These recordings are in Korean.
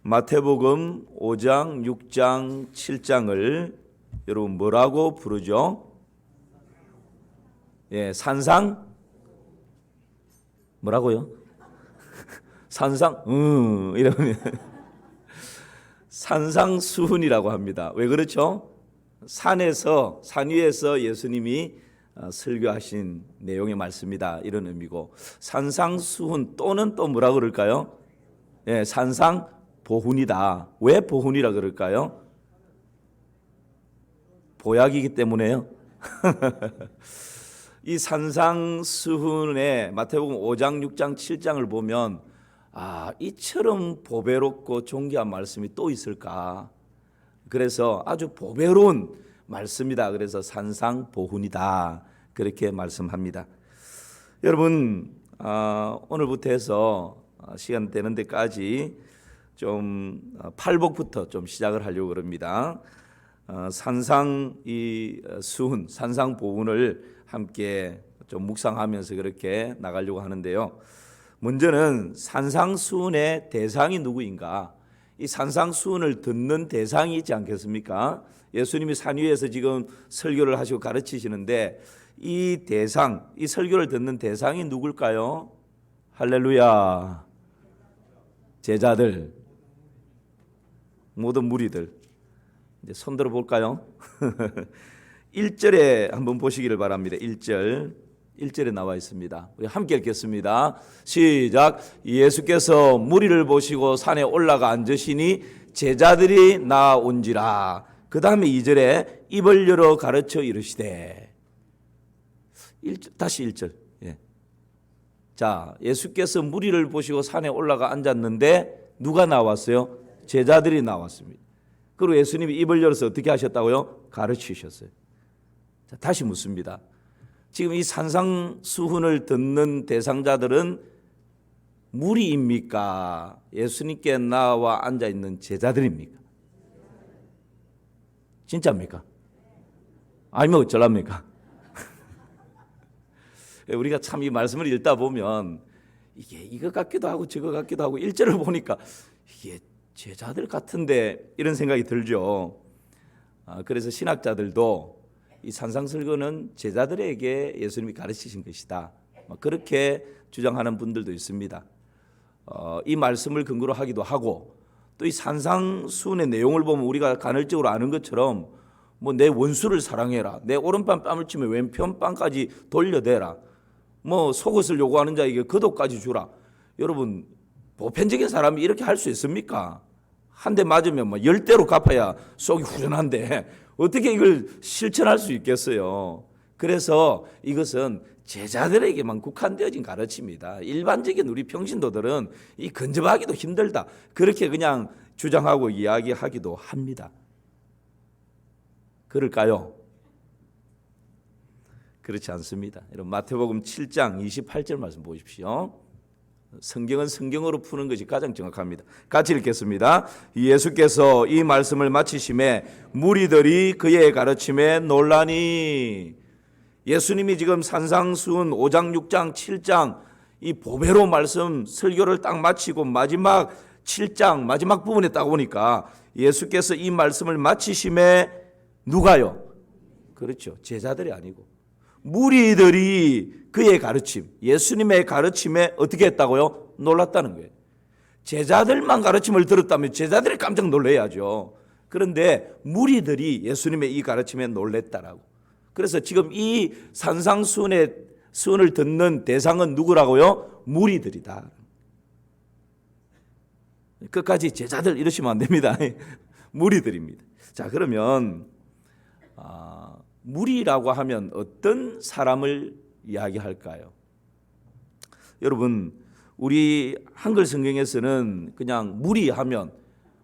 마태복음 5장, 6장, 7장을 여러분 뭐라고 부르죠? 예, 산상 뭐라고요? 산상 이러면 산상수훈이라고 합니다. 왜 그렇죠? 산 위에서 예수님이 설교하신 내용의 말씀이다, 이런 의미고, 산상수훈 또는 또 뭐라 그럴까요? 예, 산상보훈이다. 왜 보훈이라 그럴까요? 보약이기 때문에요. 이 산상수훈의 마태복음 5장, 6장, 7장을 보면 이처럼 보배롭고 존귀한 말씀이 또 있을까? 그래서 아주 보배로운 말씀이다. 그래서 산상보훈이다, 그렇게 말씀합니다. 여러분, 오늘부터 해서 시간 되는 데까지 좀 팔복부터 좀 시작을 하려고 그럽니다. 산상수훈, 산상보훈을 함께 좀 묵상하면서 그렇게 나가려고 하는데요. 먼저는 산상수훈의 대상이 누구인가? 이 산상수훈을 듣는 대상이 있지 않겠습니까? 예수님이 산 위에서 지금 설교를 하시고 가르치시는데 이 대상, 이 설교를 듣는 대상이 누굴까요? 할렐루야. 제자들, 모든 무리들. 이제 손 들어 볼까요? 1절에 한번 보시기를 바랍니다. 1절에 나와 있습니다. 우리 함께 읽겠습니다. 시작. 예수께서 무리를 보시고 산에 올라가 앉으시니 제자들이 나온지라. 그 다음에 2절에 입을 열어 가르쳐 이르시되. 다시 1절. 예. 자, 예수께서 무리를 보시고 산에 올라가 앉았는데 누가 나왔어요? 제자들이 나왔습니다. 그리고 예수님이 입을 열어서 어떻게 하셨다고요? 가르치셨어요. 자, 다시 묻습니다. 지금 이 산상수훈을 듣는 대상자들은 무리입니까? 예수님께 나와 앉아있는 제자들입니까? 진짜입니까? 아니면 어쩌랍니까? 우리가 참 이 말씀을 읽다 보면 이게 이거 같기도 하고 저거 같기도 하고 1절을 보니까 이게 제자들 같은데 이런 생각이 들죠. 그래서 신학자들도 이 산상설교는 제자들에게 예수님이 가르치신 것이다, 그렇게 주장하는 분들도 있습니다. 이 말씀을 근거로 하기도 하고, 또 이 산상수훈의 내용을 보면 우리가 간헐적으로 아는 것처럼 뭐 내 원수를 사랑해라, 내 오른밤 뺨을 치며 왼편 뺨까지 돌려대라, 뭐 속옷을 요구하는 자에게 겉옷까지 주라. 여러분, 보편적인 사람이 이렇게 할 수 있습니까? 한 대 맞으면 뭐 10대로 갚아야 속이 후련한데 어떻게 이걸 실천할 수 있겠어요? 그래서 이것은 제자들에게만 국한되어진 가르침이다. 일반적인 우리 평신도들은 이 근접하기도 힘들다, 그렇게 그냥 주장하고 이야기하기도 합니다. 그럴까요? 그렇지 않습니다. 여러분, 마태복음 7장 28절 말씀 보십시오. 성경은 성경으로 푸는 것이 가장 정확합니다. 같이 읽겠습니다. 예수께서 이 말씀을 마치심에 무리들이 그의 가르침에 놀라니. 예수님이 지금 산상수훈 5장, 6장, 7장 이 보배로운 말씀 설교를 딱 마치고 마지막 7장 마지막 부분에 딱 오니까 예수께서 이 말씀을 마치심에 누가요? 그렇죠. 제자들이 아니고 무리들이 그의 가르침, 예수님의 가르침에 어떻게 했다고요? 놀랐다는 거예요. 제자들만 가르침을 들었다면 제자들이 깜짝 놀라야죠. 그런데 무리들이 예수님의 이 가르침에 놀랬다라고. 그래서 지금 이 산상수훈을 듣는 대상은 누구라고요? 무리들이다. 끝까지 제자들 이러시면 안 됩니다. 무리들입니다. 자, 그러면 무리라고 하면 어떤 사람을 이야기할까요? 여러분, 우리 한글 성경에서는 그냥 무리하면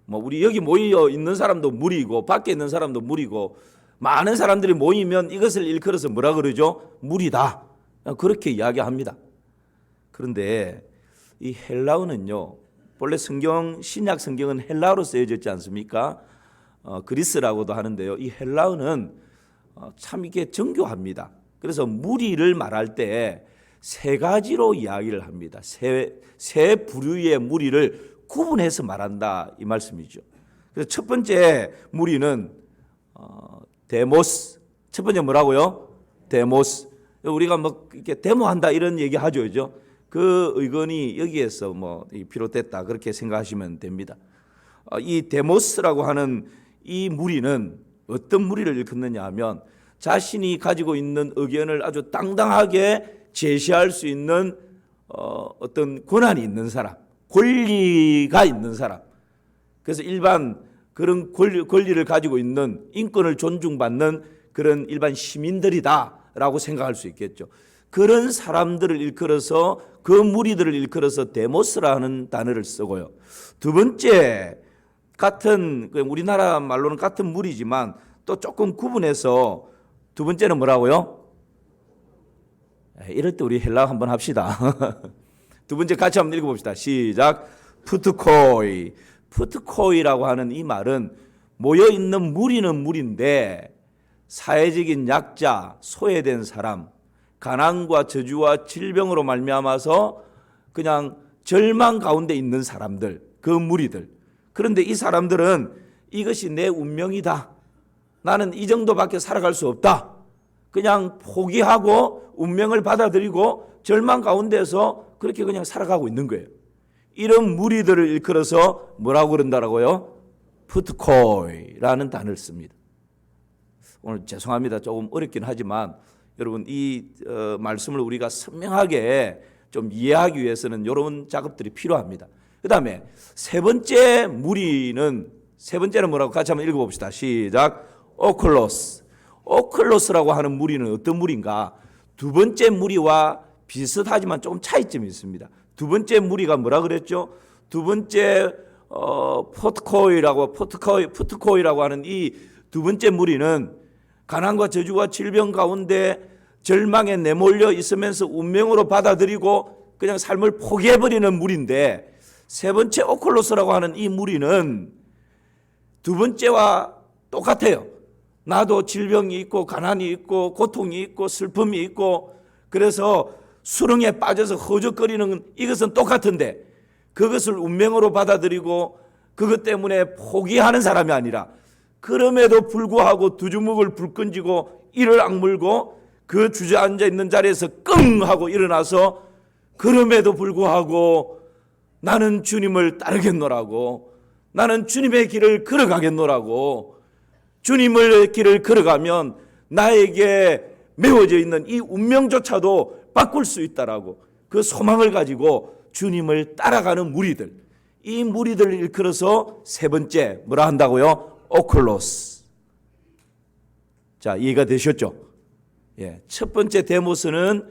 뭐 우리 여기 모여 있는 사람도 무리고 밖에 있는 사람도 무리고 많은 사람들이 모이면 이것을 일컬어서 뭐라 그러죠? 무리다, 그렇게 이야기합니다. 그런데 이 헬라어는요, 본래 신약 성경은 헬라어로 쓰여졌지 않습니까? 그리스라고도 하는데요, 이 헬라어는 참 이게 정교합니다. 그래서 무리를 말할 때 세 가지로 이야기를 합니다. 세 부류의 무리를 구분해서 말한다 이 말씀이죠. 그래서 첫 번째 무리는 데모스. 첫 번째 뭐라고요? 데모스. 우리가 뭐 이렇게 데모한다 이런 얘기 하죠, 그죠? 그 의견이 여기에서 뭐 비롯됐다 그렇게 생각하시면 됩니다. 이 데모스라고 하는 이 무리는 어떤 무리를 일컫느냐 하면 자신이 가지고 있는 의견을 아주 당당하게 제시할 수 있는 어떤 권한이 있는 사람, 권리가 있는 사람. 그래서 일반 그런 권리를 가지고 있는 인권을 존중받는 그런 일반 시민들이다라고 생각할 수 있겠죠. 그런 사람들을 일컬어서 그 무리들을 일컬어서 데모스라는 단어를 쓰고요. 두 번째 같은 우리나라 말로는 같은 무리지만 또 조금 구분해서 두 번째는 뭐라고요? 이럴 때 우리 헬라 한번 합시다. 두 번째 같이 한번 읽어봅시다. 시작. 푸트코이. 푸트코이라고 하는 이 말은 모여있는 무리는 무리인데 사회적인 약자, 소외된 사람, 가난과 저주와 질병으로 말미암아서 그냥 절망 가운데 있는 사람들, 그 무리들. 그런데 이 사람들은 이것이 내 운명이다. 나는 이 정도밖에 살아갈 수 없다. 그냥 포기하고 운명을 받아들이고 절망 가운데서 그렇게 그냥 살아가고 있는 거예요. 이런 무리들을 일컬어서 뭐라고 그런다라고요? 푸트코이라는 단어를 씁니다. 오늘 죄송합니다. 조금 어렵긴 하지만 여러분 이 말씀을 우리가 선명하게 좀 이해하기 위해서는 이런 작업들이 필요합니다. 그 다음에 세 번째는 뭐라고 같이 한번 읽어봅시다. 시작. 오클로스. 오클로스라고 하는 무리는 어떤 무리인가? 두 번째 무리와 비슷하지만 조금 차이점이 있습니다. 두 번째 무리가 뭐라 그랬죠? 두 번째 푸트코이라고 하는 이 두 번째 무리는 가난과 저주와 질병 가운데 절망에 내몰려 있으면서 운명으로 받아들이고 그냥 삶을 포기해버리는 무리인데, 세 번째 오클로스라고 하는 이 무리는 두 번째와 똑같아요. 나도 질병이 있고 가난이 있고 고통이 있고 슬픔이 있고 그래서 수렁에 빠져서 허적거리는 이것은 똑같은데 그것을 운명으로 받아들이고 그것 때문에 포기하는 사람이 아니라 그럼에도 불구하고 두 주먹을 불끈쥐고 이를 악물고 그 주저앉아 있는 자리에서 끙 하고 일어나서 그럼에도 불구하고 나는 주님을 따르겠노라고, 나는 주님의 길을 걸어가겠노라고, 주님의 길을 걸어가면 나에게 메워져 있는 이 운명조차도 바꿀 수 있다라고 그 소망을 가지고 주님을 따라가는 무리들, 이 무리들을 일컬어서 세 번째 뭐라 한다고요? 오클로스. 자, 이해가 되셨죠? 예, 첫 번째 데모스는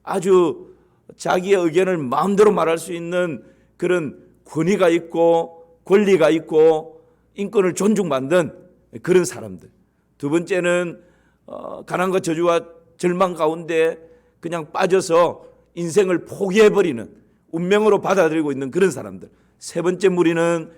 아주 자기의 의견을 마음대로 말할 수 있는 그런 권위가 있고 권리가 있고 인권을 존중받는 그런 사람들. 두 번째는 가난과 저주와 절망 가운데 그냥 빠져서 인생을 포기해버리는 운명으로 받아들이고 있는 그런 사람들. 세 번째 무리는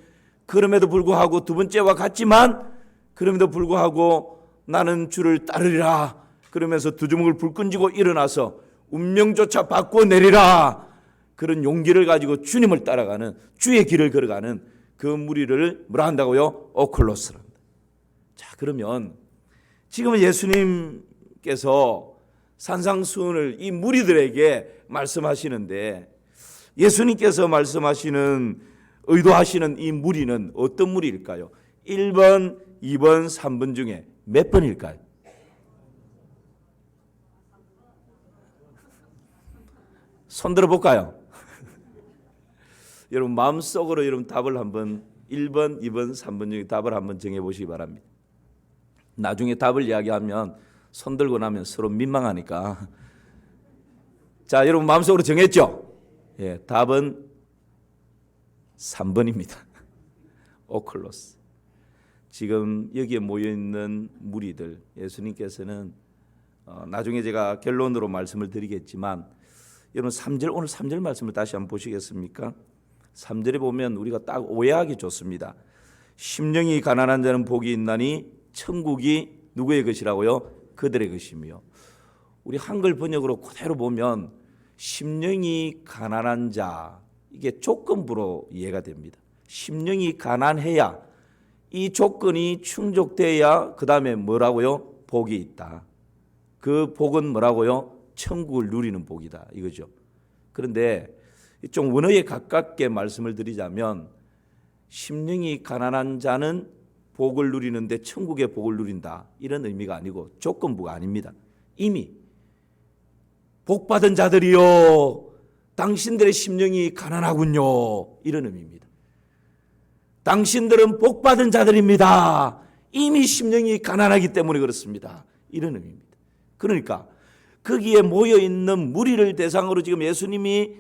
그럼에도 불구하고 두 번째와 같지만 그럼에도 불구하고 나는 주를 따르리라 그러면서 두 주먹을 불끈쥐고 일어나서 운명조차 바꿔내리라 그런 용기를 가지고 주님을 따라가는, 주의 길을 걸어가는 그 무리를 뭐라 한다고요? 오클로스랍니다. 자, 그러면 지금 예수님께서 산상수훈을 이 무리들에게 말씀하시는데 예수님께서 말씀하시는 의도하시는 이 무리는 어떤 무리일까요? 1번, 2번, 3번 중에 몇 번일까요? 손 들어볼까요? 여러분 마음속으로 여러분 답을 한번 1번, 2번, 3번 중에 답을 한번 정해보시기 바랍니다. 나중에 답을 이야기하면 손 들고 나면 서로 민망하니까. 자, 여러분 마음속으로 정했죠? 예, 답은 3번입니다. 오클로스. 지금 여기에 모여있는 무리들, 예수님께서는 나중에 제가 결론으로 말씀을 드리겠지만 여러분 3절, 오늘 3절 말씀을 다시 한번 보시겠습니까? 3절에 보면 우리가 딱 오해하기 좋습니다. 심령이 가난한 자는 복이 있나니 천국이 누구의 것이라고요? 그들의 것이며. 우리 한글 번역으로 그대로 보면 심령이 가난한 자, 이게 조건부로 이해가 됩니다. 심령이 가난해야, 이 조건이 충족돼야 그 다음에 뭐라고요? 복이 있다. 그 복은 뭐라고요? 천국을 누리는 복이다 이거죠. 그런데 좀 원어에 가깝게 말씀을 드리자면 심령이 가난한 자는 복을 누리는데 천국의 복을 누린다 이런 의미가 아니고 조건부가 아닙니다. 이미 복받은 자들이요 당신들의 심령이 가난하군요 이런 의미입니다. 당신들은 복받은 자들입니다. 이미 심령이 가난하기 때문에 그렇습니다. 이런 의미입니다. 그러니까 거기에 모여있는 무리를 대상으로 지금 예수님이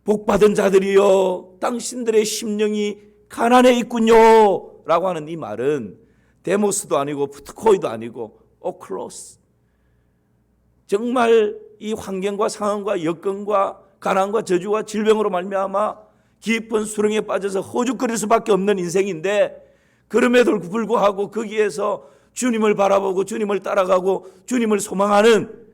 복받은 자들이요 당신들의 심령이 가난해 있군요 라고 하는 이 말은 데모스도 아니고 푸트코이도 아니고 오클로스, 정말 이 환경과 상황과 여건과 가난과 저주와 질병으로 말미암아 깊은 수렁에 빠져서 허죽거릴 수밖에 없는 인생인데 그럼에도 불구하고 거기에서 주님을 바라보고 주님을 따라가고 주님을 소망하는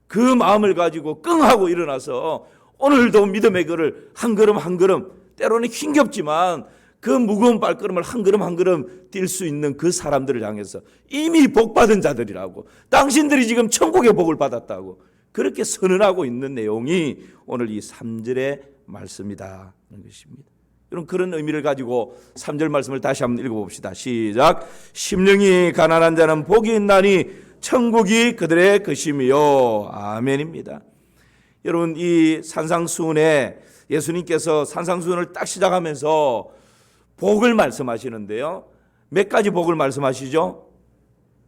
그 마음을 가지고 끙하고 일어나서 오늘도 믿음의 걸을 한 걸음 한 걸음, 때로는 힘겹지만 그 무거운 발걸음을 한 걸음 한 걸음 뛸 수 있는 그 사람들을 향해서 이미 복받은 자들이라고, 당신들이 지금 천국의 복을 받았다고 그렇게 선언하고 있는 내용이 오늘 이 3절의 말씀이다 하는 것입니다. 여러분, 그런 의미를 가지고 3절 말씀을 다시 한번 읽어봅시다. 시작. 심령이 가난한 자는 복이 있나니 천국이 그들의 것임이요. 아멘입니다. 여러분, 이 산상수훈에 예수님께서 산상수훈을 딱 시작하면서 복을 말씀하시는데요. 몇 가지 복을 말씀하시죠?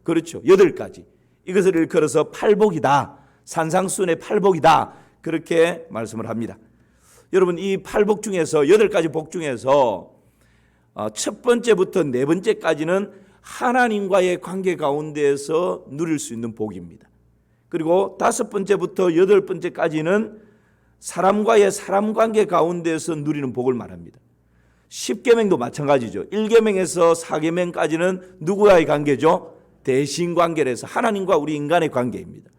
그렇죠. 8가지. 이것을 일컬어서 팔복이다. 산상수훈의 팔복이다. 그렇게 말씀을 합니다. 여러분, 이 팔복 중에서 8가지 복 중에서 첫 번째부터 네 번째까지는 하나님과의 관계 가운데에서 누릴 수 있는 복입니다. 그리고 5번째부터 8번째까지는 사람과의 사람 관계 가운데에서 누리는 복을 말합니다. 10계명도 마찬가지죠. 1계명에서 4계명까지는 누구와의 관계죠? 대신 관계를 해서 하나님과 우리 인간의 관계입니다.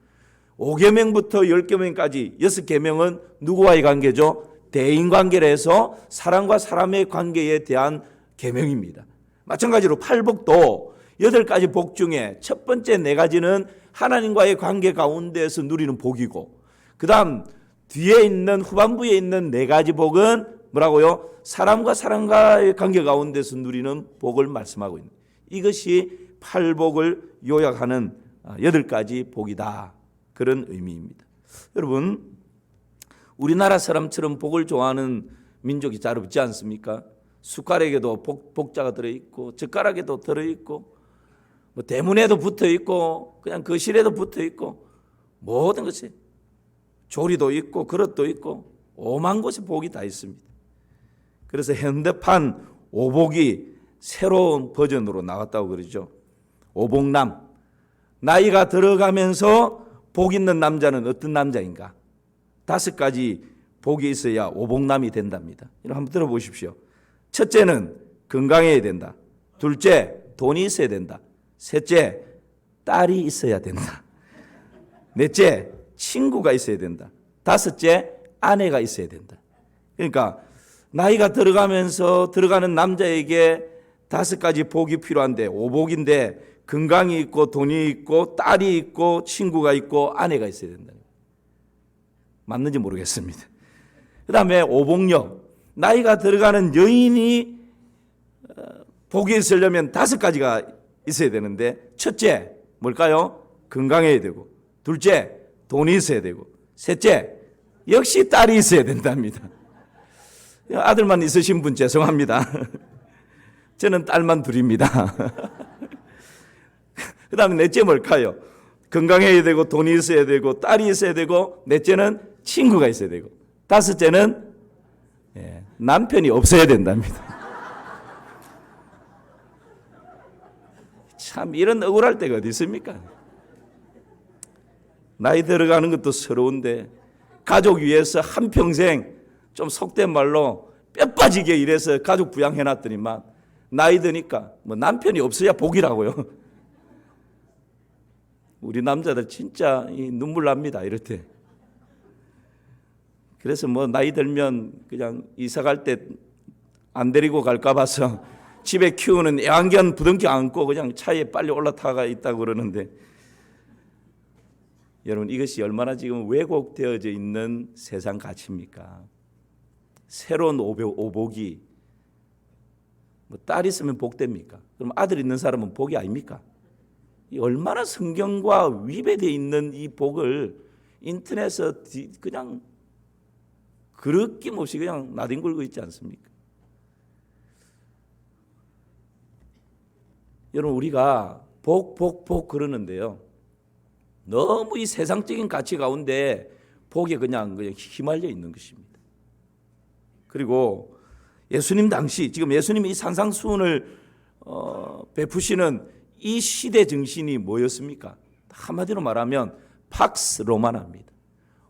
5계명부터 10계명까지 6계명은 누구와의 관계죠? 대인 관계를 해서 사람과 사람의 관계에 대한 계명입니다. 마찬가지로 팔복도 8가지 복 중에 첫 번째 4가지는 하나님과의 관계 가운데에서 누리는 복이고, 그 다음 뒤에 있는 후반부에 있는 4가지 복은 뭐라고요? 사람과 사람과의 관계 가운데서 누리는 복을 말씀하고 있는, 이것이 팔복을 요약하는 8가지 복이다, 그런 의미입니다. 여러분, 우리나라 사람처럼 복을 좋아하는 민족이 잘 없지 않습니까? 숟가락에도 복자가 들어있고 젓가락에도 들어있고 뭐 대문에도 붙어있고 그냥 거실에도 붙어있고 모든 것이 조리도 있고 그릇도 있고 오만 곳에 복이 다 있습니다. 그래서 현대판 오복이 새로운 버전으로 나왔다고 그러죠. 오복남. 나이가 들어가면서 복 있는 남자는 어떤 남자인가? 5가지 복이 있어야 오복남이 된답니다. 한번 들어보십시오. 첫째는 건강해야 된다. 둘째, 돈이 있어야 된다. 셋째, 딸이 있어야 된다. 넷째, 친구가 있어야 된다. 다섯째, 아내가 있어야 된다. 그러니까 나이가 들어가면서 들어가는 남자에게 5가지 복이 필요한데, 오복인데 건강이 있고 돈이 있고 딸이 있고 친구가 있고 아내가 있어야 된다. 맞는지 모르겠습니다. 그 다음에 오복력. 나이가 들어가는 여인이 복이 있으려면 5가지가 있어야 되는데, 첫째 뭘까요? 건강해야 되고, 둘째 돈이 있어야 되고, 셋째 역시 딸이 있어야 된답니다. 아들만 있으신 분 죄송합니다. 저는 딸만 둘입니다. 그 다음에 넷째 뭘까요? 건강해야 되고 돈이 있어야 되고 딸이 있어야 되고, 넷째는 친구가 있어야 되고, 다섯째는 남편이 없어야 된답니다. 참 이런 억울할 때가 어디 있습니까? 나이 들어가는 것도 서러운데 가족 위해서 한평생 좀 속된 말로 뼈 빠지게 일해서 가족 부양해놨더니만 나이 드니까 뭐 남편이 없어야 복이라고요. 우리 남자들 진짜 눈물 납니다, 이럴 때. 그래서 뭐 나이 들면 그냥 이사 갈 때 안 데리고 갈까 봐서 집에 키우는 애완견 부둥켜 안고 그냥 차에 빨리 올라타가 있다고 그러는데, 여러분 이것이 얼마나 지금 왜곡되어져 있는 세상 가치입니까? 새로운 오복이 뭐 딸 있으면 복됩니까? 그럼 아들 있는 사람은 복이 아닙니까? 얼마나 성경과 위배되어 있는 이 복을 인터넷에서 그냥 그릇김없이 그냥 나뒹굴고 있지 않습니까? 여러분 우리가 복 그러는데요, 너무 이 세상적인 가치 가운데 복에 그냥 휘말려 있는 것입니다. 그리고 예수님 당시 지금 예수님이 이 산상수훈을 베푸시는 이 시대 정신이 뭐였습니까? 한마디로 말하면 팍스 로마나입니다.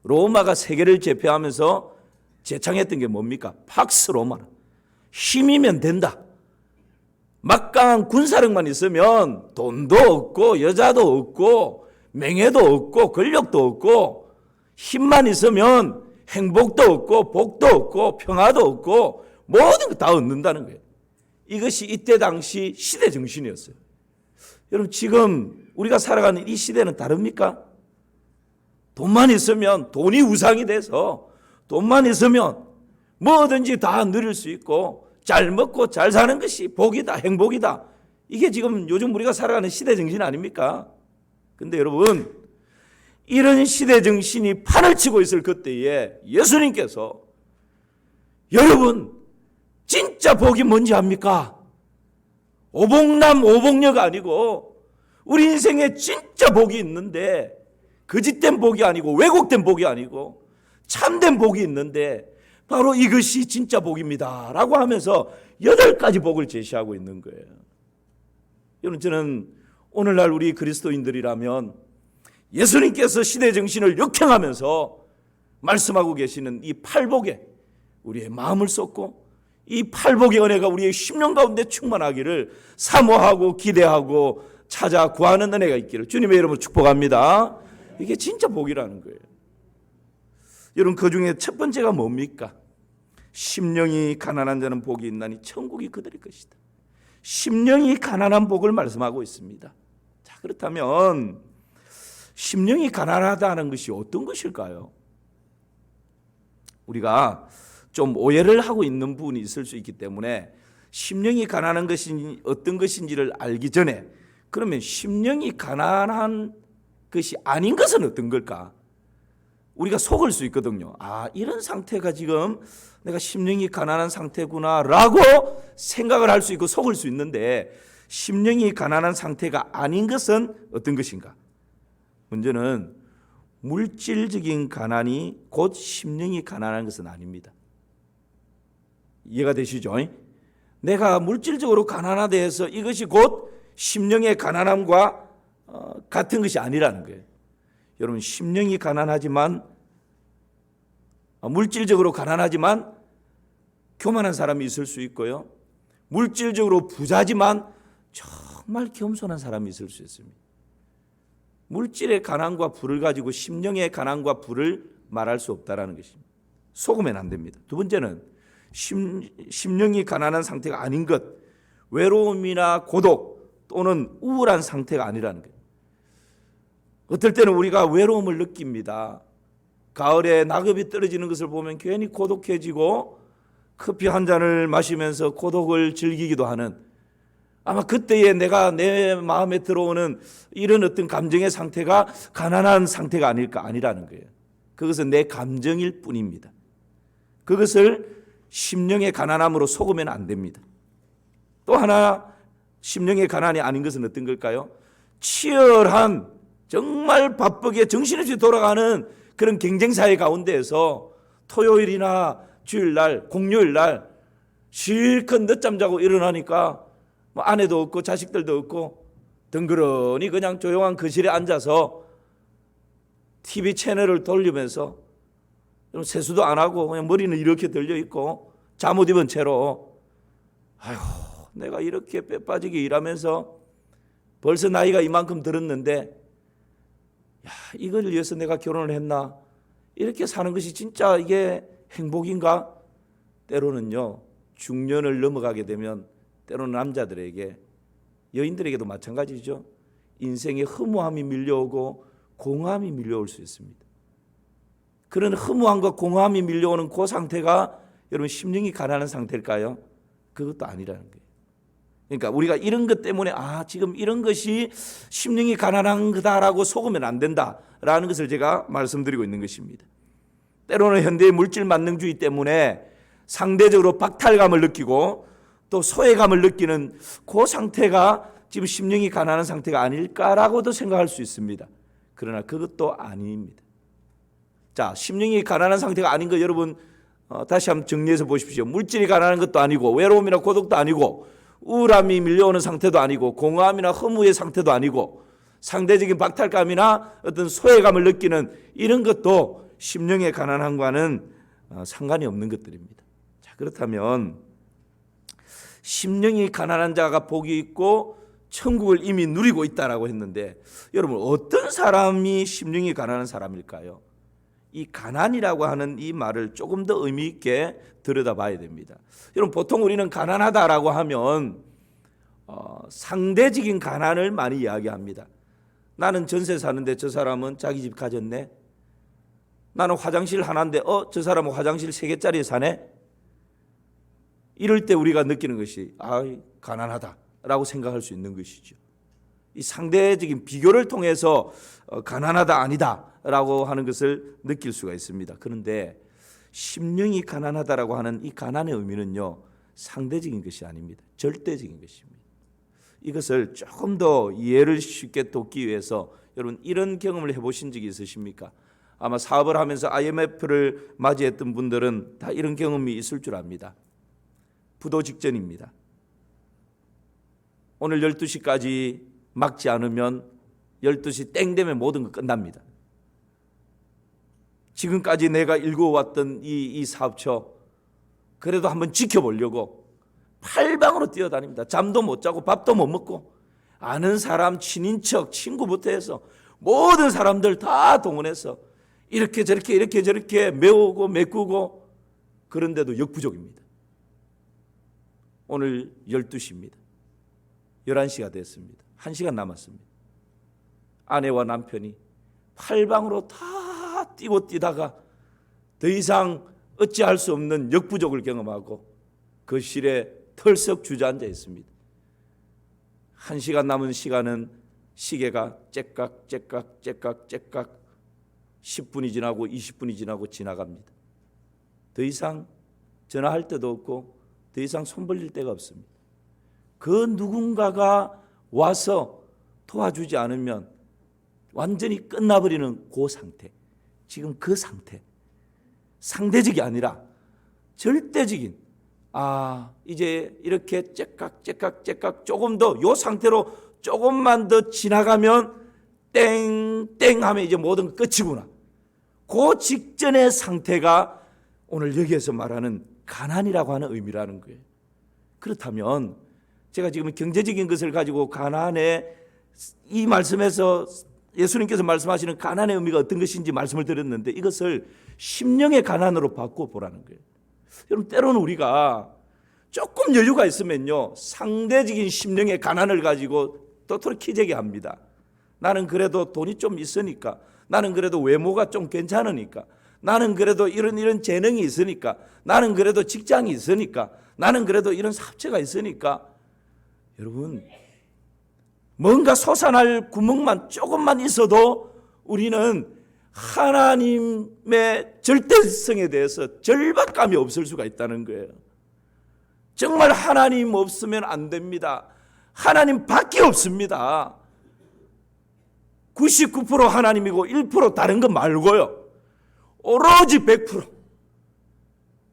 로마가 세계를 제패하면서 제창했던 게 뭡니까? 팍스 로마나. 힘이면 된다. 막강한 군사력만 있으면 돈도 없고 여자도 없고 명예도 없고 권력도 없고 힘만 있으면 행복도 없고 복도 없고 평화도 없고 모든 거 다 얻는다는 거예요. 이것이 이때 당시 시대 정신이었어요. 여러분 지금 우리가 살아가는 이 시대는 다릅니까? 돈만 있으면 돈이 우상이 돼서 돈만 있으면 뭐든지 다 누릴 수 있고 잘 먹고 잘 사는 것이 복이다, 행복이다. 이게 지금 요즘 우리가 살아가는 시대 정신 아닙니까? 근데 여러분 이런 시대 정신이 판을 치고 있을 그때에 예수님께서 여러분 진짜 복이 뭔지 압니까? 오복남 오복녀가 아니고 우리 인생에 진짜 복이 있는데 거짓된 복이 아니고 왜곡된 복이 아니고 참된 복이 있는데 바로 이것이 진짜 복입니다 라고 하면서 8가지 복을 제시하고 있는 거예요. 여러분 저는 오늘날 우리 그리스도인들이라면 예수님께서 시대 정신을 역행하면서 말씀하고 계시는 이 8복에 우리의 마음을 쏟고 이 8복의 은혜가 우리의 심령 가운데 충만하기를 사모하고 기대하고 찾아 구하는 은혜가 있기를 주님의 이름으로 축복합니다. 이게 진짜 복이라는 거예요. 여러분 그중에 첫 번째가 뭡니까? 심령이 가난한 자는 복이 있나니 천국이 그들의 것이다. 심령이 가난한 복을 말씀하고 있습니다. 자, 그렇다면 심령이 가난하다는 것이 어떤 것일까요? 우리가 좀 오해를 하고 있는 부분이 있을 수 있기 때문에 심령이 가난한 것이 어떤 것인지를 알기 전에 그러면 심령이 가난한 것이 아닌 것은 어떤 걸까? 우리가 속을 수 있거든요. 아, 이런 상태가 지금 내가 심령이 가난한 상태구나 라고 생각을 할 수 있고 속을 수 있는데 심령이 가난한 상태가 아닌 것은 어떤 것인가? 먼저는 물질적인 가난이 곧 심령이 가난한 것은 아닙니다. 이해가 되시죠? 내가 물질적으로 가난하다 해서 이것이 곧 심령의 가난함과 같은 것이 아니라는 거예요. 여러분 심령이 가난하지만 물질적으로 가난하지만 교만한 사람이 있을 수 있고요. 물질적으로 부자지만 정말 겸손한 사람이 있을 수 있습니다. 물질의 가난과 부를 가지고 심령의 가난과 부를 말할 수 없다는 것입니다. 속으면 안 됩니다. 두 번째는 심령이 가난한 상태가 아닌 것, 외로움이나 고독 또는 우울한 상태가 아니라는 거예요. 어떨 때는 우리가 외로움을 느낍니다. 가을에 낙엽이 떨어지는 것을 보면 괜히 고독해지고 커피 한 잔을 마시면서 고독을 즐기기도 하는, 아마 그때에 내가 내 마음에 들어오는 이런 어떤 감정의 상태가 가난한 상태가 아니라는 거예요. 그것은 내 감정일 뿐입니다. 그것을 심령의 가난함으로 속으면 안 됩니다. 또 하나 심령의 가난이 아닌 것은 어떤 걸까요? 치열한 정말 바쁘게 정신없이 돌아가는 그런 경쟁사회 가운데에서 토요일이나 주일날, 공휴일날 실컷 늦잠 자고 일어나니까 뭐 아내도 없고 자식들도 없고 덩그러니 그냥 조용한 거실에 앉아서 TV 채널을 돌리면서 세수도 안 하고 그냥 머리는 이렇게 들려 있고 잠옷 입은 채로, 아휴 내가 이렇게 뼈 빠지게 일하면서 벌써 나이가 이만큼 들었는데 야, 이걸 위해서 내가 결혼을 했나? 이렇게 사는 것이 진짜 이게 행복인가? 때로는요, 중년을 넘어가게 되면 때로는 남자들에게, 여인들에게도 마찬가지죠. 인생의 허무함이 밀려오고 공허함이 밀려올 수 있습니다. 그런 허무함과 공허함이 밀려오는 그 상태가 여러분 심령이 가난한 상태일까요? 그것도 아니라는 거예요. 그러니까 우리가 이런 것 때문에 지금 이런 것이 심령이 가난한 거다라고 속으면 안 된다라는 것을 제가 말씀드리고 있는 것입니다. 때로는 현대의 물질 만능주의 때문에 상대적으로 박탈감을 느끼고 또 소외감을 느끼는 그 상태가 지금 심령이 가난한 상태가 아닐까라고도 생각할 수 있습니다. 그러나 그것도 아닙니다. 자, 심령이 가난한 상태가 아닌 거 여러분 다시 한번 정리해서 보십시오. 물질이 가난한 것도 아니고 외로움이나 고독도 아니고 우울함이 밀려오는 상태도 아니고 공허함이나 허무의 상태도 아니고 상대적인 박탈감이나 어떤 소외감을 느끼는 이런 것도 심령의 가난함과는 상관이 없는 것들입니다. 자, 그렇다면 심령이 가난한 자가 복이 있고 천국을 이미 누리고 있다라고 했는데 여러분 어떤 사람이 심령이 가난한 사람일까요? 이 가난이라고 하는 이 말을 조금 더 의미 있게 들여다봐야 됩니다. 여러분 보통 우리는 가난하다라고 하면 상대적인 가난을 많이 이야기합니다. 나는 전세 사는데 저 사람은 자기 집 가졌네. 나는 화장실 하나인데 저 사람은 화장실 3개짜리 사네. 이럴 때 우리가 느끼는 것이 가난하다라고 생각할 수 있는 것이죠. 이 상대적인 비교를 통해서 가난하다 아니다라고 하는 것을 느낄 수가 있습니다. 그런데 심령이 가난하다라고 하는 이 가난의 의미는요, 상대적인 것이 아닙니다. 절대적인 것입니다. 이것을 조금 더 이해를 쉽게 돕기 위해서 여러분 이런 경험을 해보신 적이 있으십니까? 아마 사업을 하면서 IMF를 맞이했던 분들은 다 이런 경험이 있을 줄 압니다. 부도 직전입니다. 오늘 12시까지 막지 않으면 12시 땡 되면 모든 거 끝납니다. 지금까지 내가 일구어왔던 이 사업처 그래도 한번 지켜보려고 팔방으로 뛰어다닙니다. 잠도 못 자고 밥도 못 먹고 아는 사람, 친인척, 친구부터 해서 모든 사람들 다 동원해서 이렇게 저렇게 메우고 메꾸고 그런데도 역부족입니다. 오늘 12시입니다. 11시가 됐습니다. 1시간 남았습니다. 아내와 남편이 팔방으로 다 뛰고 뛰다가 더 이상 어찌할 수 없는 역부족을 경험하고 거실에 털썩 주저앉아 있습니다. 1시간 남은 시간은 시계가 째깍 10분이 지나고 20분이 지나고 지나갑니다. 더 이상 전화할 데도 없고 더 이상 손 벌릴 데가 없습니다. 그 누군가가 와서 도와주지 않으면 완전히 끝나버리는 그 상태, 지금 그 상태, 상대적이 아니라 절대적인, 이제 이렇게 째깍 조금 더 이 상태로 조금만 더 지나가면 땡 하면 이제 모든 끝이구나. 그 직전의 상태가 오늘 여기에서 말하는 가난이라고 하는 의미라는 거예요. 그렇다면 제가 지금 경제적인 것을 가지고 가난의 이 말씀에서 예수님께서 말씀하시는 가난의 의미가 어떤 것인지 말씀을 드렸는데 이것을 심령의 가난으로 바꿔보라는 거예요. 여러분 때로는 우리가 조금 여유가 있으면요 상대적인 심령의 가난을 가지고 도토리 키재기 합니다. 나는 그래도 돈이 좀 있으니까, 나는 그래도 외모가 좀 괜찮으니까, 나는 그래도 이런 재능이 있으니까, 나는 그래도 직장이 있으니까, 나는 그래도 이런 사업체가 있으니까. 여러분 뭔가 솟아날 구멍만 조금만 있어도 우리는 하나님의 절대성에 대해서 절박감이 없을 수가 있다는 거예요. 정말 하나님 없으면 안 됩니다. 하나님밖에 없습니다. 99% 하나님이고 1% 다른 거 말고요. 오로지 100%.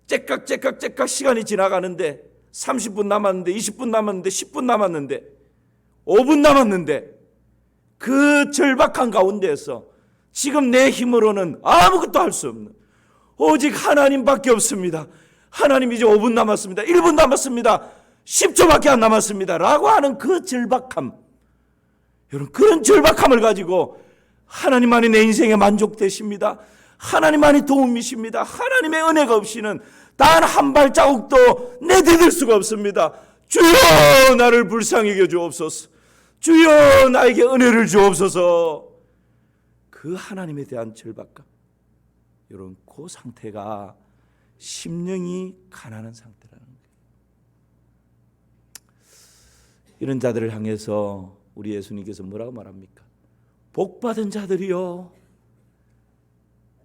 째깍 시간이 지나가는데 30분 남았는데 20분 남았는데 10분 남았는데 5분 남았는데 그 절박한 가운데에서 지금 내 힘으로는 아무것도 할 수 없는 오직 하나님밖에 없습니다. 하나님 이제 5분 남았습니다. 1분 남았습니다. 10초밖에 안 남았습니다. 라고 하는 그 절박함. 여러분 그런 절박함을 가지고 하나님 안에 내 인생에 만족되십니다. 하나님만이 도움이십니다. 하나님의 은혜가 없이는 단 한 발자국도 내디딜 수가 없습니다. 주여 나를 불쌍히 여겨 주옵소서. 주여 나에게 은혜를 주옵소서. 그 하나님에 대한 절박감, 이런 그 상태가 심령이 가난한 상태라는 거예요. 이런 자들을 향해서 우리 예수님께서 뭐라고 말합니까? 복받은 자들이요,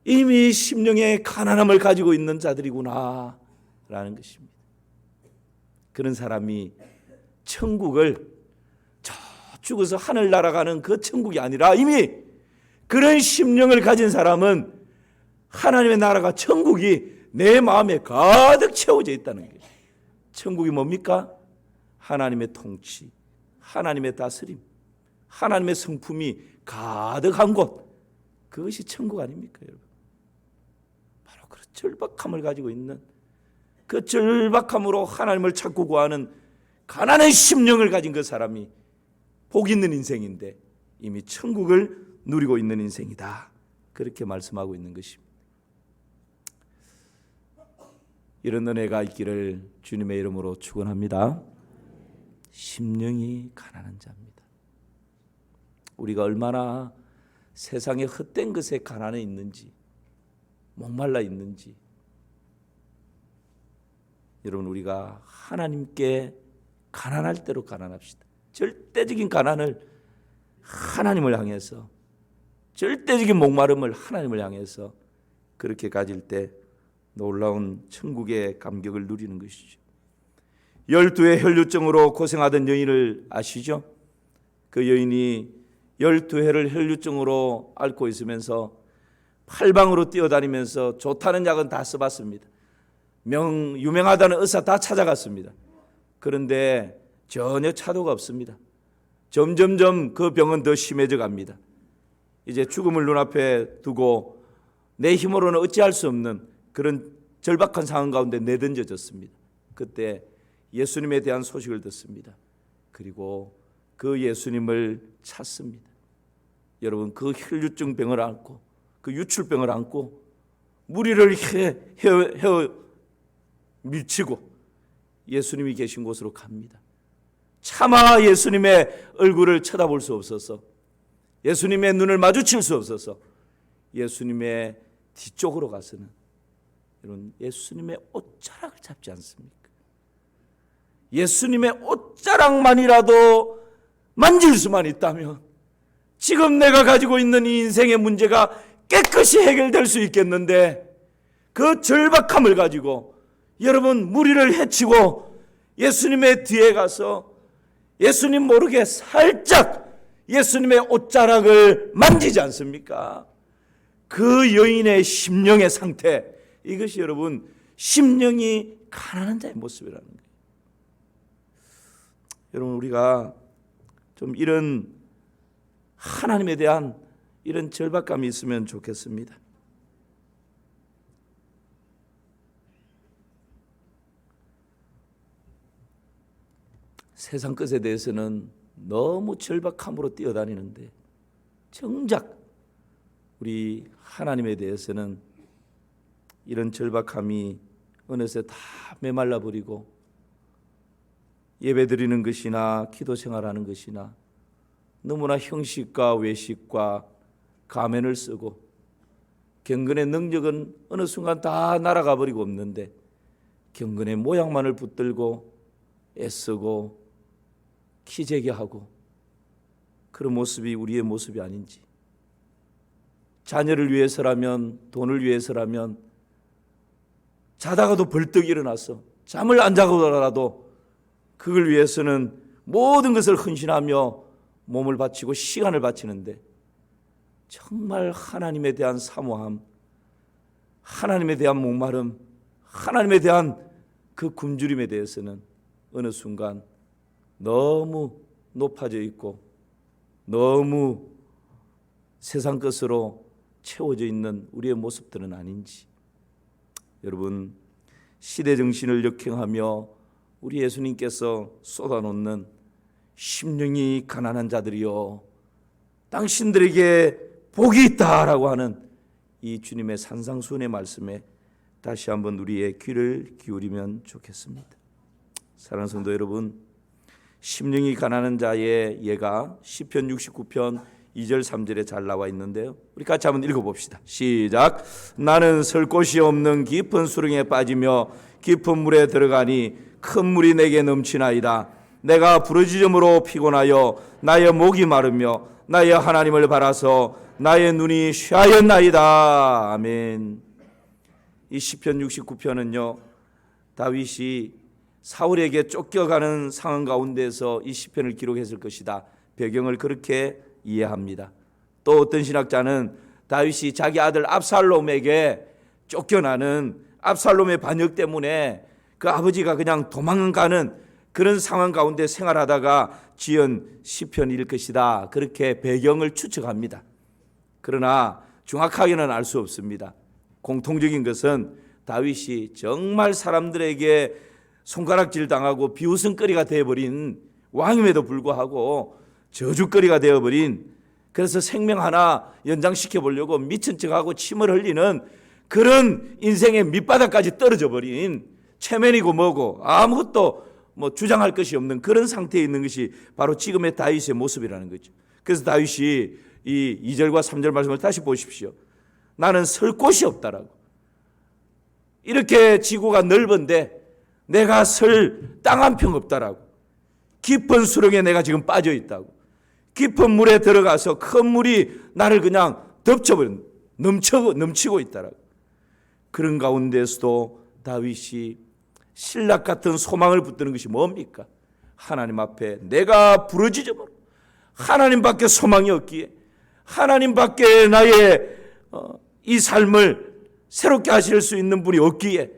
이미 심령의 가난함을 가지고 있는 자들이구나 라는 것입니다. 그런 사람이 천국을, 저 죽어서 하늘 날아가는 그 천국이 아니라 이미 그런 심령을 가진 사람은 하나님의 나라가, 천국이 내 마음에 가득 채워져 있다는 거예요. 천국이 뭡니까? 하나님의 통치, 하나님의 다스림, 하나님의 성품이 가득한 곳, 그것이 천국 아닙니까, 여러분? 바로 그런 절박함을 가지고 있는, 그 절박함으로 하나님을 찾고 구하는 가난한 심령을 가진 그 사람이 복 있는 인생인데 이미 천국을 누리고 있는 인생이다, 그렇게 말씀하고 있는 것입니다. 이런 은혜가 있기를 주님의 이름으로 축원합니다. 심령이 가난한 자입니다. 우리가 얼마나 세상의 헛된 것에 가난해 있는지, 목말라 있는지, 여러분, 우리가 하나님께 가난할 대로 가난합시다. 절대적인 가난을 하나님을 향해서, 절대적인 목마름을 하나님을 향해서 그렇게 가질 때 놀라운 천국의 감격을 누리는 것이죠. 12의 혈류증으로 고생하던 여인을 아시죠? 그 여인이 12회를 혈류증으로 앓고 있으면서 팔방으로 뛰어다니면서 좋다는 약은 다 써봤습니다. 유명하다는 의사 다 찾아갔습니다. 그런데 전혀 차도가 없습니다. 점점점 그 병은 더 심해져 갑니다. 이제 죽음을 눈앞에 두고 내 힘으로는 어찌할 수 없는 그런 절박한 상황 가운데 내던져졌습니다. 그때 예수님에 대한 소식을 듣습니다. 그리고 그 예수님을 찾습니다. 여러분, 그 혈류증 병을 안고, 그 유출병을 안고 무리를 헤어 밀치고 예수님이 계신 곳으로 갑니다. 차마 예수님의 얼굴을 쳐다볼 수 없어서, 예수님의 눈을 마주칠 수 없어서 예수님의 뒤쪽으로 가서는 여러분, 예수님의 옷자락을 잡지 않습니까? 예수님의 옷자락만이라도 만질 수만 있다면 지금 내가 가지고 있는 이 인생의 문제가 깨끗이 해결될 수 있겠는데, 그 절박함을 가지고 여러분 무리를 헤치고 예수님의 뒤에 가서 예수님 모르게 살짝 예수님의 옷자락을 만지지 않습니까? 그 여인의 심령의 상태, 이것이 여러분 심령이 가난한 자의 모습이라는 거예요. 여러분, 우리가 좀 이런 하나님에 대한 이런 절박감이 있으면 좋겠습니다. 세상 것에 대해서는 너무 절박함으로 뛰어다니는데 정작 우리 하나님에 대해서는 이런 절박함이 어느새 다 메말라 버리고 예배드리는 것이나 기도 생활하는 것이나 너무나 형식과 외식과 가면을 쓰고 경건의 능력은 어느 순간 다 날아가 버리고 없는데 경건의 모양만을 붙들고 애쓰고 키재기하고 그런 모습이 우리의 모습이 아닌지, 자녀를 위해서라면, 돈을 위해서라면 자다가도 벌떡 일어나서 잠을 안 자고라도 그걸 위해서는 모든 것을 헌신하며 몸을 바치고 시간을 바치는데, 정말 하나님에 대한 사모함, 하나님에 대한 목마름, 하나님에 대한 그 굶주림에 대해서는 어느 순간 너무 높아져 있고 너무 세상 것으로 채워져 있는 우리의 모습들은 아닌지, 여러분, 시대 정신을 역행하며 우리 예수님께서 쏟아놓는 심령이 가난한 자들이요 당신들에게 복이 있다라고 하는 이 주님의 산상수훈의 말씀에 다시 한번 우리의 귀를 기울이면 좋겠습니다. 사랑하는 성도 여러분, 심령이 가난한 자의 예가 시편 69편 2절 3절에 잘 나와 있는데요, 우리 같이 한번 읽어봅시다. 시작. 나는 설 곳이 없는 깊은 수렁에 빠지며 깊은 물에 들어가니 큰 물이 내게 넘치나이다. 내가 부르짖음으로 피곤하여 나의 목이 마르며 나의 하나님을 바라서 나의 눈이 쉬하였나이다. 아멘. 이 시편 69편은요, 다윗이 사울에게 쫓겨가는 상황 가운데서 이 시편을 기록했을 것이다. 배경을 그렇게 이해합니다. 또 어떤 신학자는 다윗이 자기 아들 압살롬에게 쫓겨나는 압살롬의 반역 때문에 그 아버지가 그냥 도망가는 그런 상황 가운데 생활하다가 지은 시편일 것이다. 그렇게 배경을 추측합니다. 그러나 정확하게는 알 수 없습니다. 공통적인 것은 다윗이 정말 사람들에게 손가락질 당하고 비웃음거리가 되어버린 왕임에도 불구하고 저주거리가 되어버린, 그래서 생명 하나 연장시켜 보려고 미친 척하고 침을 흘리는 그런 인생의 밑바닥까지 떨어져 버린 체면이고 뭐고 아무것도 주장할 것이 없는 그런 상태에 있는 것이 바로 지금의 다윗의 모습이라는 거죠. 그래서 다윗이 이 2절과 3절 말씀을 다시 보십시오. 나는 설 곳이 없다라고. 이렇게 지구가 넓은데 내가 설 땅 한 평 없다라고. 깊은 수렁에 내가 지금 빠져 있다고. 깊은 물에 들어가서 큰 물이 나를 그냥 덮쳐버린, 넘치고 있다라고. 그런 가운데서도 다윗이 신락 같은 소망을 붙드는 것이 뭡니까? 하나님 앞에 내가 부르짖음으로, 하나님밖에 소망이 없기에, 하나님밖에 나의 이 삶을 새롭게 하실 수 있는 분이 없기에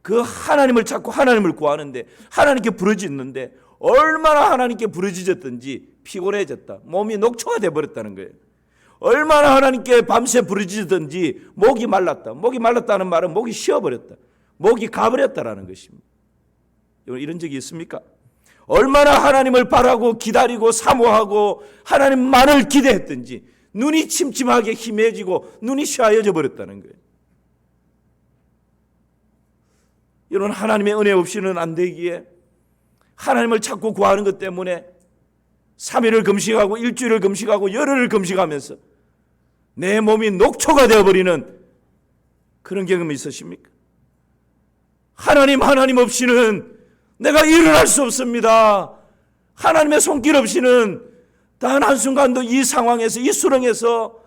그 하나님을 찾고 하나님을 구하는데, 하나님께 부르짖는데 얼마나 하나님께 부르짖었든지 피곤해졌다, 몸이 녹초가 되어버렸다는 거예요. 얼마나 하나님께 밤새 부르짖었든지 목이 말랐다. 목이 말랐다는 말은 목이 쉬어버렸다, 목이 가버렸다라는 것입니다. 이런 적이 있습니까? 얼마나 하나님을 바라고 기다리고 사모하고 하나님만을 기대했든지 눈이 침침하게 희미해지고 눈이 쉬어져 버렸다는 거예요. 이런 하나님의 은혜 없이는 안 되기에 하나님을 찾고 구하는 것 때문에 3일을 금식하고 일주일을 금식하고 열흘을 금식하면서 내 몸이 녹초가 되어버리는 그런 경험이 있으십니까? 하나님 없이는 내가 일어날 수 없습니다. 하나님의 손길 없이는 단 한순간도 이 상황에서, 이 수렁에서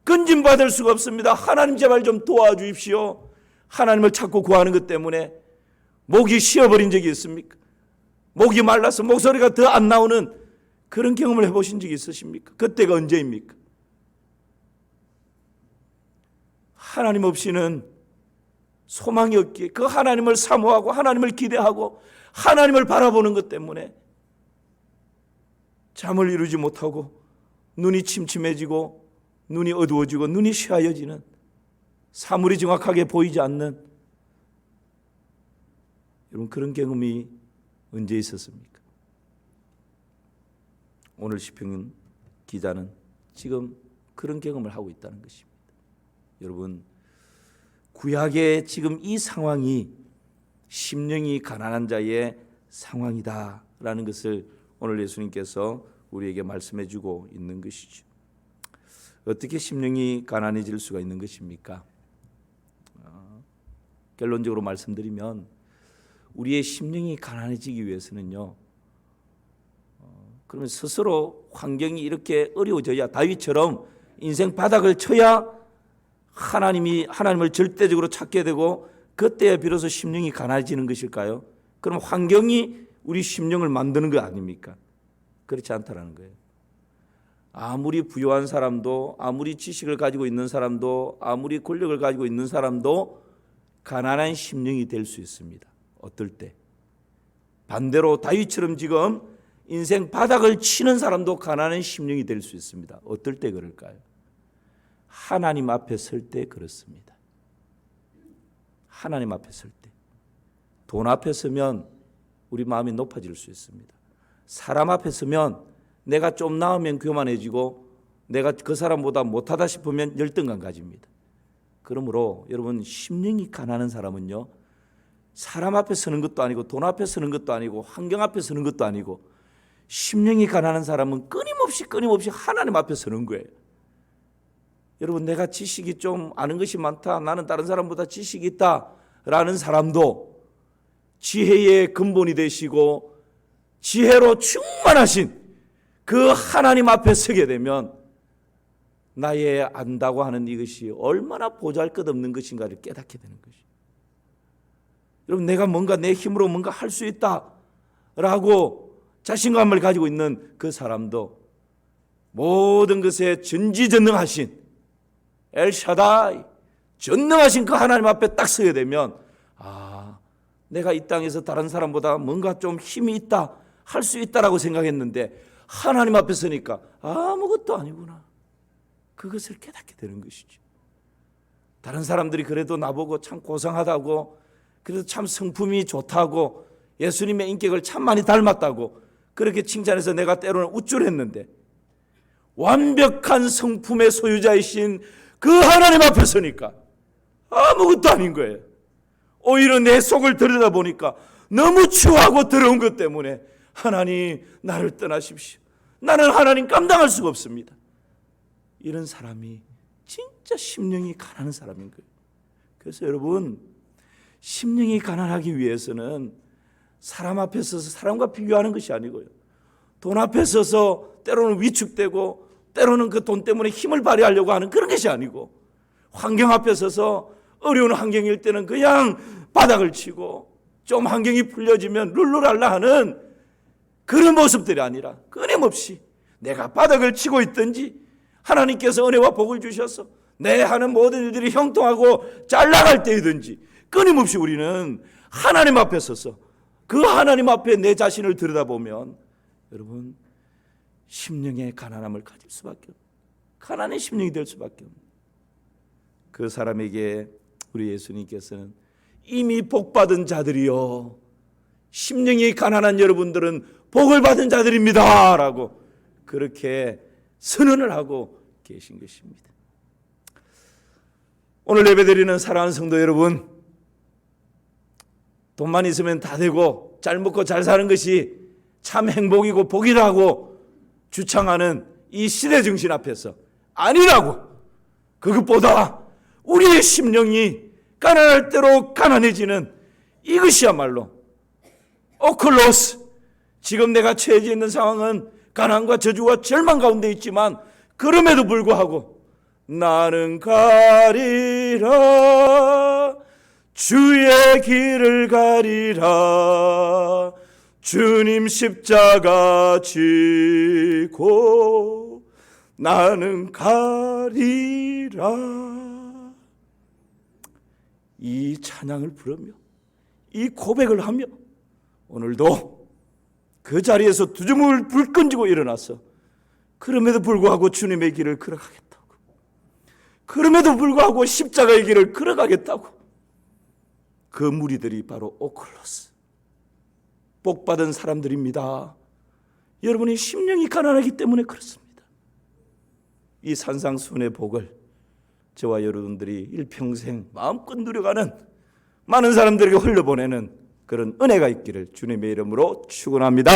건짐받을 수가 없습니다. 하나님 제발 좀 도와주십시오. 하나님을 찾고 구하는 것 때문에 목이 쉬어버린 적이 있습니까? 목이 말라서 목소리가 더 안 나오는 그런 경험을 해보신 적이 있으십니까? 그때가 언제입니까? 하나님 없이는 소망이 없기에 그 하나님을 사모하고 하나님을 기대하고 하나님을 바라보는 것 때문에 잠을 이루지 못하고 눈이 침침해지고 눈이 어두워지고 눈이 쉬어져지는, 사물이 정확하게 보이지 않는 여러분, 그런 경험이 언제 있었습니까? 오늘 시편 기자는 지금 그런 경험을 하고 있다는 것입니다. 여러분, 구약의 지금 이 상황이 심령이 가난한 자의 상황이다라는 것을 오늘 예수님께서 우리에게 말씀해 주고 있는 것이죠. 어떻게 심령이 가난해질 수가 있는 것입니까? 결론적으로 말씀드리면 우리의 심령이 가난해지기 위해서는요, 그러면 스스로 환경이 이렇게 어려워져야, 다윗처럼 인생 바닥을 쳐야 하나님을 절대적으로 찾게 되고 그때야 비로소 심령이 가난해지는 것일까요? 그럼 환경이 우리 심령을 만드는 거 아닙니까? 그렇지 않다라는 거예요. 아무리 부유한 사람도, 아무리 지식을 가지고 있는 사람도, 아무리 권력을 가지고 있는 사람도 가난한 심령이 될 수 있습니다. 어떨 때. 반대로 다윗처럼 지금 인생 바닥을 치는 사람도 가난한 심령이 될 수 있습니다. 어떨 때 그럴까요? 하나님 앞에 설 때 그렇습니다. 하나님 앞에 설 때. 돈 앞에 서면 우리 마음이 높아질 수 있습니다. 사람 앞에 서면 내가 좀 나으면 교만해지고 내가 그 사람보다 못하다 싶으면 열등감 가집니다. 그러므로 여러분, 심령이 가난한 사람은요, 사람 앞에 서는 것도 아니고 돈 앞에 서는 것도 아니고 환경 앞에 서는 것도 아니고, 심령이 가난한 사람은 끊임없이 하나님 앞에 서는 거예요. 여러분, 내가 지식이 좀 아는 것이 많다, 나는 다른 사람보다 지식이 있다라는 사람도 지혜의 근본이 되시고 지혜로 충만하신 그 하나님 앞에 서게 되면 나의 안다고 하는 이것이 얼마나 보잘것없는 것인가를 깨닫게 되는 것이죠. 여러분, 내가 뭔가 내 힘으로 뭔가 할 수 있다라고 자신감을 가지고 있는 그 사람도 모든 것에 전지전능하신 엘샤다이, 전능하신 그 하나님 앞에 딱 서게 되면, 내가 이 땅에서 다른 사람보다 뭔가 좀 힘이 있다, 할 수 있다라고 생각했는데 하나님 앞에 서니까 아무것도 아니구나, 그것을 깨닫게 되는 것이죠. 다른 사람들이 그래도 나보고 참 고상하다고, 그래도 참 성품이 좋다고, 예수님의 인격을 참 많이 닮았다고 그렇게 칭찬해서 내가 때로는 우쭐했는데, 완벽한 성품의 소유자이신 그 하나님 앞에 서니까 아무것도 아닌 거예요. 오히려 내 속을 들여다보니까 너무 추하고 더러운 것 때문에 하나님, 나를 떠나십시오, 나는 하나님 감당할 수가 없습니다. 이런 사람이 진짜 심령이 가난한 사람인 거예요. 그래서 여러분, 심령이 가난하기 위해서는 사람 앞에 서서 사람과 비교하는 것이 아니고요, 돈 앞에 서서 때로는 위축되고 때로는 그 돈 때문에 힘을 발휘하려고 하는 그런 것이 아니고, 환경 앞에 서서 어려운 환경일 때는 그냥 바닥을 치고 좀 환경이 풀려지면 룰루랄라 하는 그런 모습들이 아니라, 끊임없이 내가 바닥을 치고 있든지 하나님께서 은혜와 복을 주셔서 내 하는 모든 일들이 형통하고 잘 나갈 때이든지 끊임없이 우리는 하나님 앞에 서서 그 하나님 앞에 내 자신을 들여다보면 여러분, 심령의 가난함을 가질 수밖에 없는, 가난의 심령이 될 수밖에 없는 그 사람에게 우리 예수님께서는 이미 복받은 자들이요, 심령이 가난한 여러분들은 복을 받은 자들입니다 라고 그렇게 선언을 하고 계신 것입니다. 오늘 예배드리는 사랑하는 성도 여러분, 돈만 있으면 다 되고 잘 먹고 잘 사는 것이 참 행복이고 복이라고 주창하는 이 시대 정신 앞에서 아니라고, 그것보다 우리의 심령이 가난할 대로 가난해지는 이것이야말로 오클로스, 지금 내가 처해져 있는 상황은 가난과 저주와 절망 가운데 있지만 그럼에도 불구하고 나는 가리라, 주의 길을 가리라, 주님 십자가 지고 나는 가리라. 이 찬양을 부르며 이 고백을 하며 오늘도 그 자리에서 두 주먹을 불끈쥐고 일어나서 그럼에도 불구하고 주님의 길을 걸어가겠다고, 그럼에도 불구하고 십자가의 길을 걸어가겠다고, 그 무리들이 바로 오클로스, 복받은 사람들입니다. 여러분이 심령이 가난하기 때문에 그렇습니다. 이 산상수훈의 복을 저와 여러분들이 일평생 마음껏 누려가는, 많은 사람들에게 흘려보내는 그런 은혜가 있기를 주님의 이름으로 축원합니다.